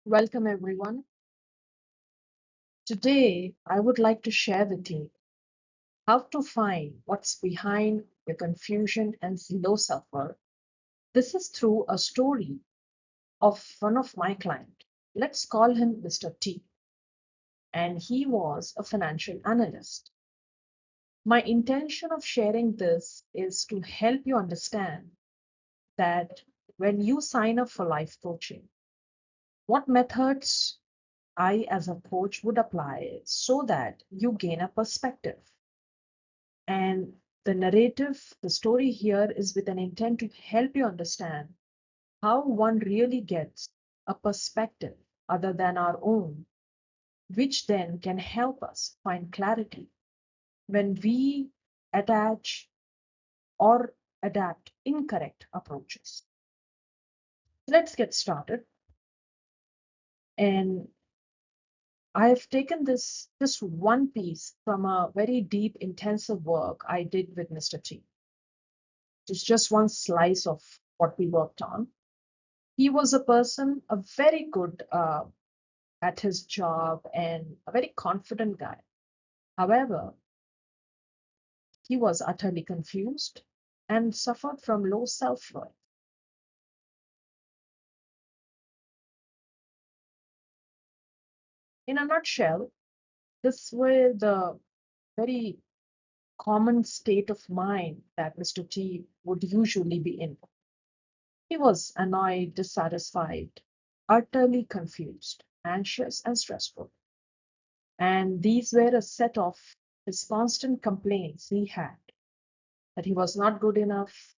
Welcome, everyone. Today, I would like to share with you how to find what's behind your confusion and low self worth. This is through a story of one of my clients. Let's call him Mr. T, and he was a financial analyst. My intention of sharing this is to help you understand that when you sign up for life coaching, what methods I, as a coach, would apply so that you gain a perspective. And the narrative, the story here is with an intent to help you understand how one really gets a perspective other than our own, which then can help us find clarity when we attach or adapt incorrect approaches. Let's get started. And I have taken this just one piece from a very deep, intensive work I did with Mr. T. It's just one slice of what we worked on. He was a person, a very good at his job and a very confident guy. However, he was utterly confused and suffered from low self worth. In a nutshell, this was the very common state of mind that Mr. T would usually be in. He was annoyed, dissatisfied, utterly confused, anxious, and stressful. And these were a set of his constant complaints he had that he was not good enough.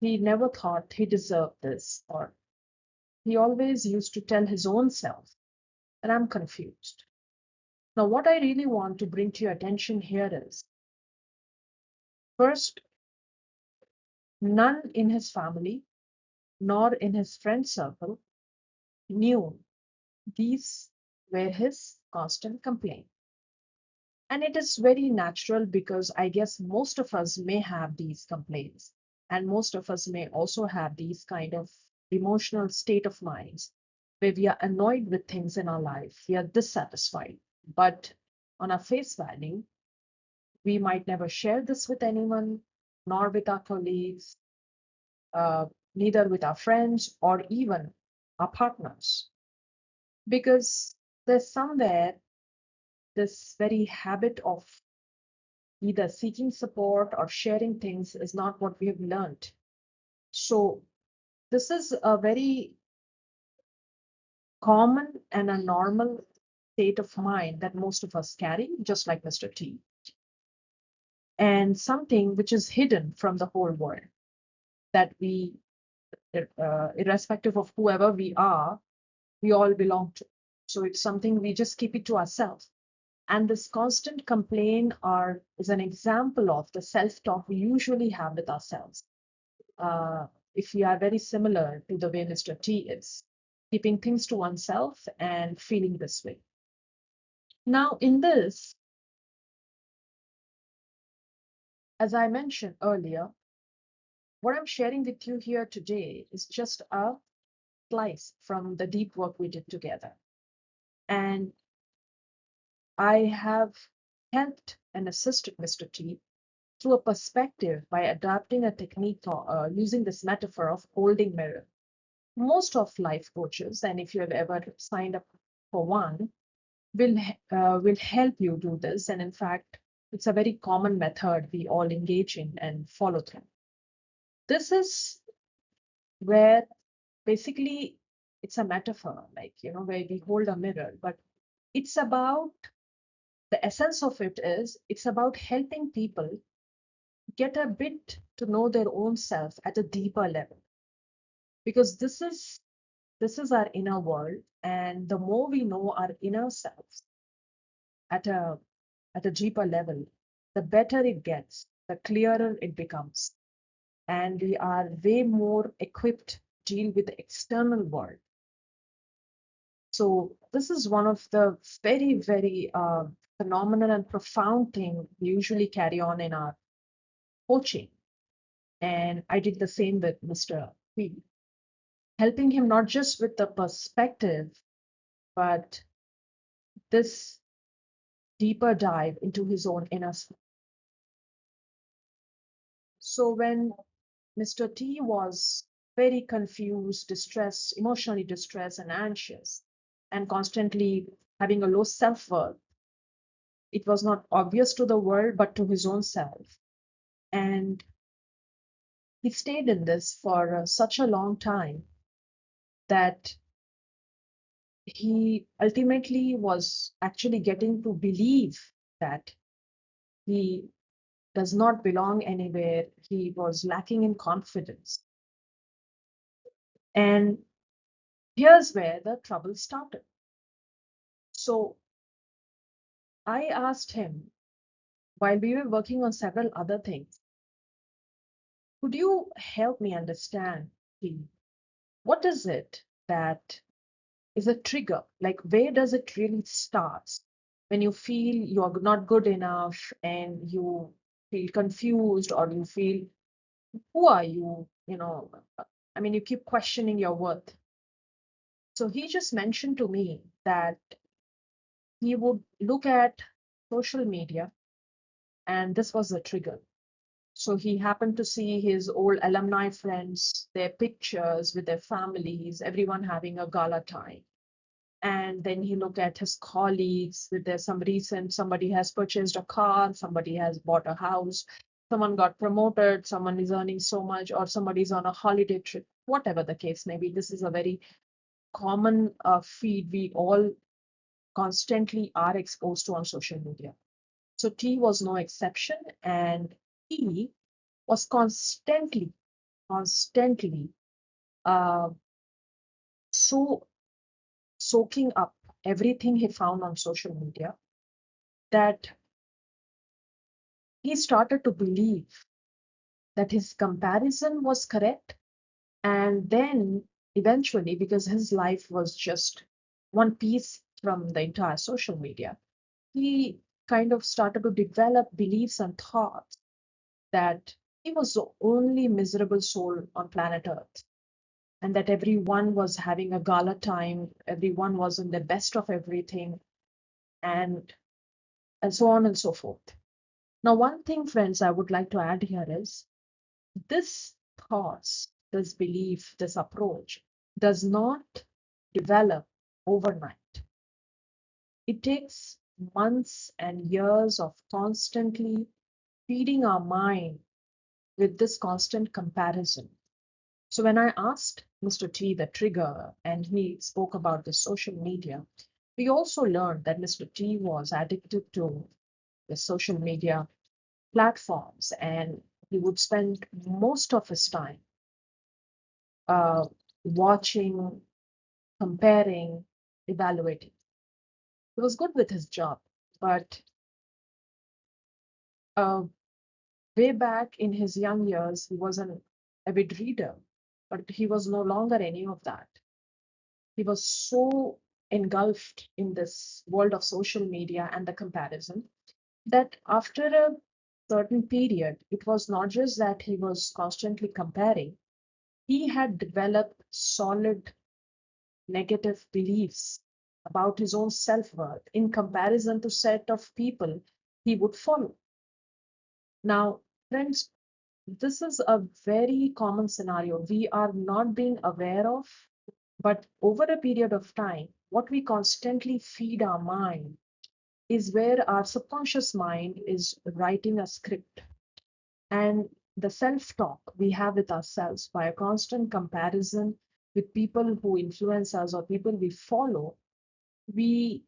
He never thought he deserved this, or he always used to tell his own self that I'm confused. Now, what I really want to bring to your attention here is first, none in his family nor in his friend circle knew these were his constant complaint. And it is very natural because I guess most of us may have these complaints, and most of us may also have these kind of emotional state of minds where we are annoyed with things in our life, we are dissatisfied, but on our face value, we might never share this with anyone, nor with our colleagues, uh, neither with our friends or even our partners, because there's somewhere this very habit of either seeking support or sharing things is not what we have learned. So, this is a very common and a normal state of mind that most of us carry, just like Mr. T, and something which is hidden from the whole world that we, irrespective of whoever we all belong to. So, it's something we just keep it to ourselves. And this constant complaint is an example of the self talk we usually have with ourselves. If we are very similar to the way Mr. T is, keeping things to oneself and feeling this way. Now, in this, as I mentioned earlier, what I'm sharing with you here today is just a slice from the deep work we did together. And I have helped and assisted Mr. T through a perspective by adapting a technique using this metaphor of holding mirror. Most of life coaches, and if you have ever signed up for one, will help you do this. And in fact, it's a very common method we all engage in and follow through. This is where basically it's a metaphor, like where we hold a mirror, but it's about the essence of it is it's about helping people get a bit to know their own self at a deeper level, because this is our inner world, and the more we know our inner selves at a deeper level, the better it gets, the clearer it becomes, and we are way more equipped to deal with the external world. So this is one of the very, very phenomenal and profound thing we usually carry on in our coaching. And I did the same with Mr. P. helping him not just with the perspective, but this deeper dive into his own inner self. So when Mr. T was very confused, distressed, emotionally distressed, and anxious, and constantly having a low self worth, it was not obvious to the world, but to his own self. And he stayed in this for such a long time that he ultimately was actually getting to believe that he does not belong anywhere. He was lacking in confidence. And here's where the trouble started. So I asked him, while we were working on several other things, could you help me understand what is it that is a trigger? Like, where does it really start when you feel you're not good enough and you feel confused, or you feel, who are you? I mean, you keep questioning your worth. So he just mentioned to me that he would look at social media, and this was the trigger. So he happened to see his old alumni friends, their pictures with their families, everyone having a gala time. And then he looked at his colleagues with their some recent, somebody has purchased a car, somebody has bought a house, someone got promoted, someone is earning so much, or somebody's on a holiday trip, whatever the case may be. This is a very common feed we all constantly are exposed to on social media. So T was no exception, and he was constantly uh, so soaking up everything he found on social media that he started to believe that his comparison was correct. And then eventually, because his life was just one piece from the entire social media, he kind of started to develop beliefs and thoughts that he was the only miserable soul on planet Earth, and that everyone was having a gala time, everyone was in the best of everything, and so on and so forth. Now, one thing, friends, I would like to add here is this thoughts, this belief, this approach does not develop overnight. It takes months and years of constantly feeding our mind with this constant comparison. So when I asked Mr. T the trigger and he spoke about the social media, we also learned that Mr. T was addicted to the social media platforms, and he would spend most of his time uh, watching, comparing, evaluating. He was good with his job, but uh, way back in his young years, he was an avid reader, but he was no longer any of that. He was so engulfed in this world of social media and the comparison that after a certain period, it was not just that he was constantly comparing, he had developed solid negative beliefs about his own self-worth in comparison to set of people he would follow. Now, friends, this is a very common scenario we are not being aware of, but over a period of time, what we constantly feed our mind is where our subconscious mind is writing a script. And the self-talk we have with ourselves by a constant comparison with people who influence us or people we follow, we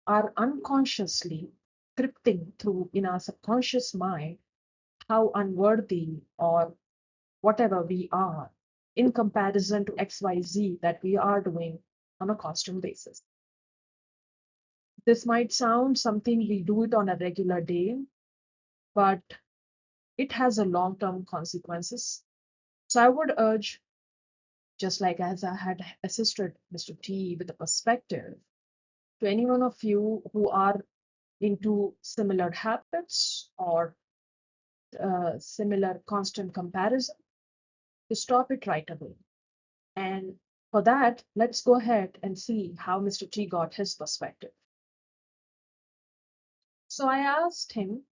are unconsciously scripting through in our subconscious mind how unworthy or whatever we are in comparison to XYZ that we are doing on a constant basis. This might sound something we do it on a regular day, but it has a long-term consequences. So I would urge, just like as I had assisted Mr. T with a perspective, to any one of you who are into similar habits or similar constant comparison, to stop it right away and For that, let's go ahead and see how Mr. T got his perspective. So I asked him,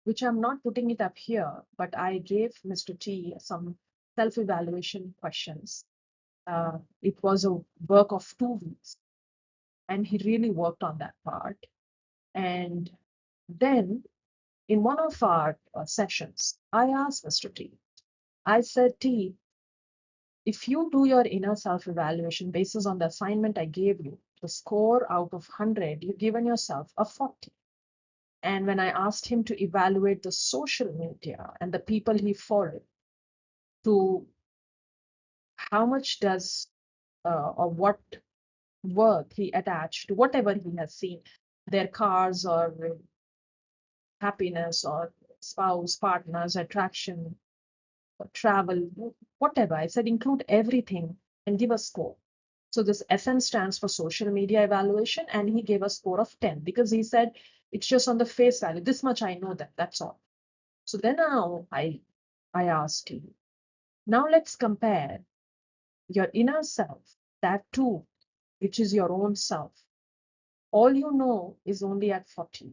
which I'm not putting it up here, but I gave Mr. T some self-evaluation questions. It was a work of 2 weeks, and he really worked on that part. And then in one of our sessions, I asked Mr. T, I said, T, if you do your inner self-evaluation basis on the assignment I gave you, the score out of 100, you've given yourself a 40. And when I asked him to evaluate the social media and the people he followed, to how much does or what worth he attached to whatever he has seen, their cars or happiness or spouse, partners, attraction, or travel, whatever. I said include everything and give a score. So this SN stands for social media evaluation, and he gave a score of 10 because he said it's just on the face value. This much I know that, that's all. So then now I asked him, now let's compare your inner self, that too, which is your own self. All you know is only at 40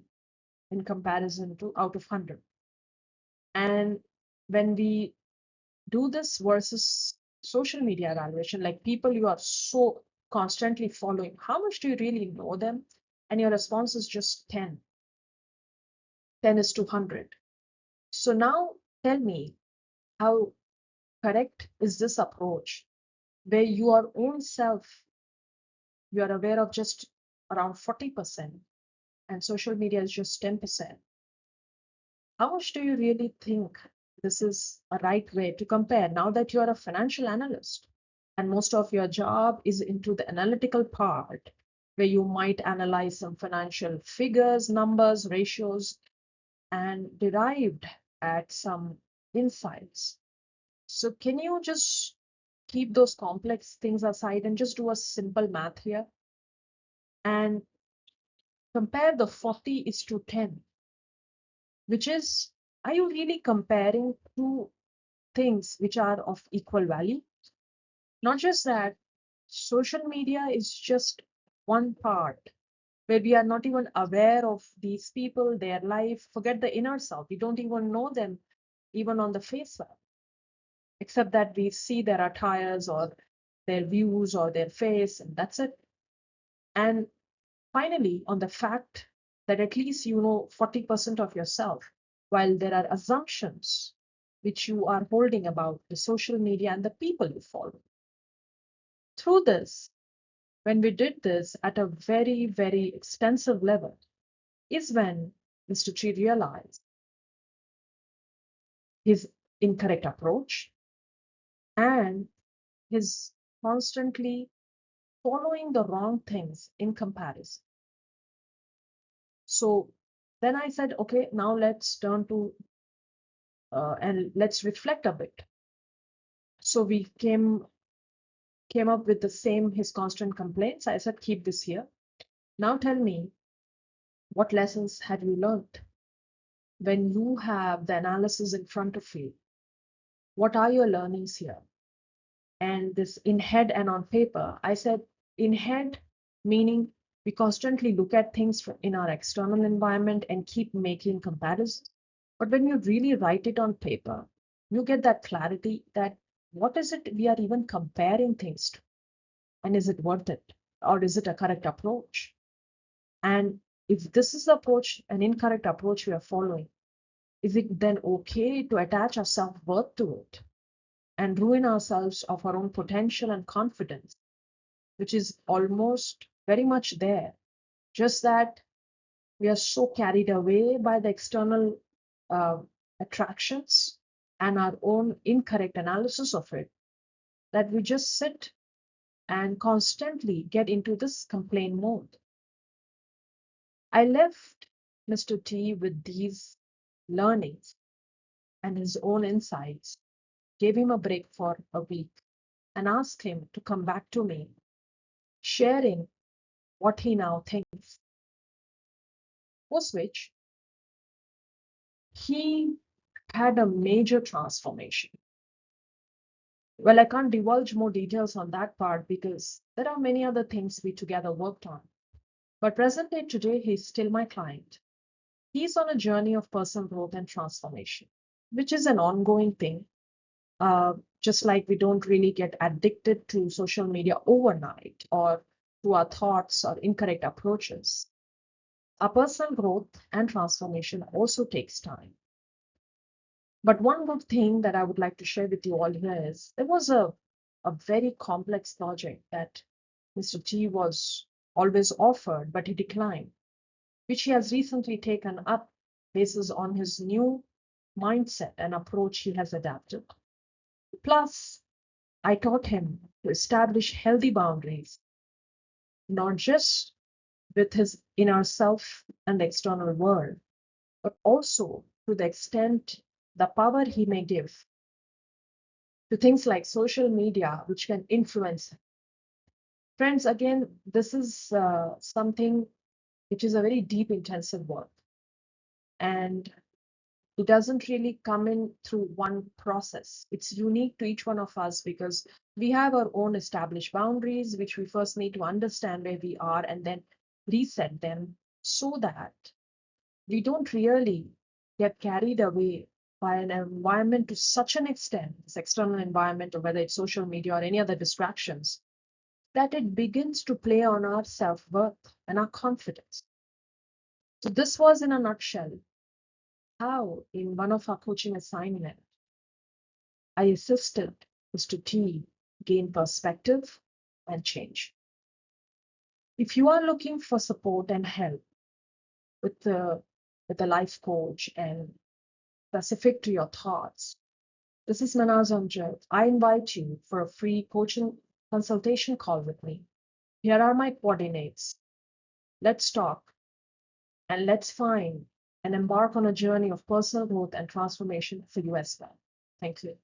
in comparison to out of 100. And when we do this versus social media evaluation, like people you are so constantly following, how much do you really know them? And your response is just 10. 10 is to 100. So now tell me, how correct is this approach where your own self, you are aware of just around 40% and social media is just 10%? How much do you really think this is a right way to compare now that you're a financial analyst and most of your job is into the analytical part where you might analyze some financial figures, numbers, ratios, and derived at some insights? So can you just keep those complex things aside and just do a simple math here and compare the 40 is to 10, which is, are you really comparing two things which are of equal value? Not just that, social media is just one part where we are not even aware of these people, their life, forget the inner self. We don't even know them, even on the face value, except that we see their attires or their views or their face, and that's it. And finally, on the fact that at least you know 40% of yourself, while there are assumptions which you are holding about the social media and the people you follow. Through this, when we did this at a very, very extensive level, is when Mr. Tree realized his incorrect approach and his constantly following the wrong things in comparison. So then I said, okay, now let's turn to and let's reflect a bit. So we came up with the same, his constant complaints. I said, keep this here. Now tell me, what lessons have you learned? When you have the analysis in front of you, what are your learnings here? And this in head and on paper, I said in head, meaning we constantly look at things in our external environment and keep making comparisons. But when you really write it on paper, you get that clarity that what is it we are even comparing things to? And is it worth it? Or is it a correct approach? And if this is the approach, an incorrect approach we are following, is it then okay to attach our self-worth to it and ruin ourselves of our own potential and confidence, which is almost very much there? Just that we are so carried away by the external uh, attractions and our own incorrect analysis of it that we just sit and constantly get into this complaint mode. I left Mr. T with these learnings and his own insights, gave him a break for a week, and asked him to come back to me, sharing what he now thinks. Post which he had a major transformation. Well, I can't divulge more details on that part because there are many other things we together worked on. But presently, today, he's still my client. He's on a journey of personal growth and transformation, which is an ongoing thing. Just like we don't really get addicted to social media overnight or to our thoughts or incorrect approaches. Our personal growth and transformation also takes time. But one good thing that I would like to share with you all here is there was a very complex project that Mr. T was always offered, but he declined, which he has recently taken up basis on his new mindset and approach he has adapted. Plus, I taught him to establish healthy boundaries, not just with his inner self and the external world, but also to the extent the power he may give to things like social media, which can influence him. Friends, again, this is something which is a very deep, intensive work. And it doesn't really come in through one process. It's unique to each one of us because we have our own established boundaries, which we first need to understand where we are and then reset them so that we don't really get carried away by an environment to such an extent, this external environment, or whether it's social media or any other distractions, that it begins to play on our self worth and our confidence. So, this was in a nutshell how, in one of our coaching assignments, I assisted Mr. T gain perspective and change. If you are looking for support and help with the life coach and specific to your thoughts, this is Manaz Amjad. I invite you for a free coaching consultation call with me. Here are my coordinates. Let's talk and let's find and embark on a journey of personal growth and transformation for you as well. Thank you.